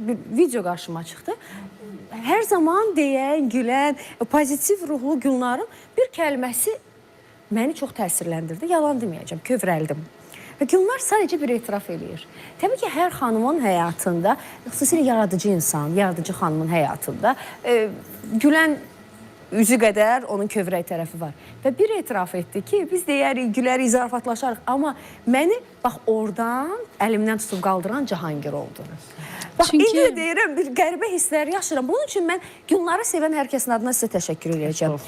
bir video qarşıma çıxdı. Hər zaman deyən, gülən, pozitiv ruhlu Gülnarın bir kəlməsi məni çox təsirləndirdi. Yalan deməyəcəm, kövrəldim. Və Gülnar sadəcə bir etiraf eləyir. Təbii ki, hər xanımın həyatında, xüsusilə yaradıcı insan, yaradıcı xanımın həyatında gülən üzü qədər onun kövrək tərəfi var. Və bir etiraf etdi ki, biz deyərik, gülərik, zarafatlaşarıq. Amma məni bax oradan əlimdən tutub qaldıran Cahangir oldu. Bax, indi də deyirəm, bir qəribə hisslər yaşayıram. Bunun üçün mən Gülnarı sevən hər kəsin adına sizə təşəkkür edəcəm.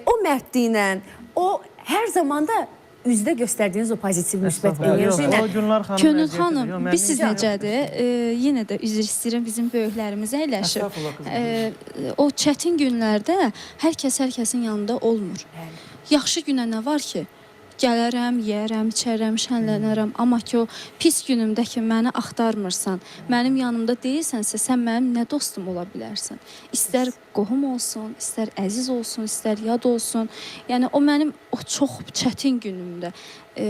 O mərdliylə, o hər zamanda üzdə göstərdiyiniz o pozitiv, müsbət enerji ilə. Könül xanım, biz siz necədir? Yenə də üzr istəyirəm, bizim böyüklərimiz əyləşib. O çətin günlərdə hər kəsin yanında olmur. Yaxşı günə nə var ki? Gələrəm, yeyərəm, içərəm, şənlənərəm. Amma ki, o pis günümdə ki, məni axtarmırsan, mənim yanımda deyilsənsə, sən mənim nə dostum ola bilərsən? İstər qohum olsun, istər əziz olsun, istər yad olsun. Yəni, o mənim o çox çətin günümdə,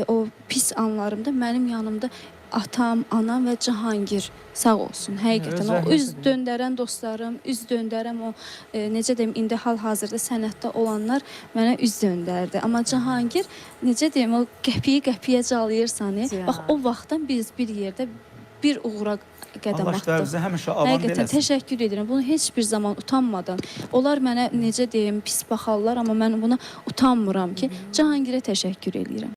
o pis anlarımda mənim yanımda atam, anam və Cahangir sağ olsun. Həqiqətən o üz döndərən dostlarım, üz döndərəm o necə deyim, indi hal-hazırda sənətdə olanlar mənə üz döndərdi. Amma Cahangir necə deyim, o qəpiyə calayırsan. Bax o vaxtdan biz bir yerdə bir uğura qədəm atdıq. Həqiqətən təşəkkür edirəm. Bunu heç bir zaman utanmadan. Onlar mənə necə deyim, pis baxarlar, amma mən buna utanmıram ki, Cahangirə təşəkkür edirəm.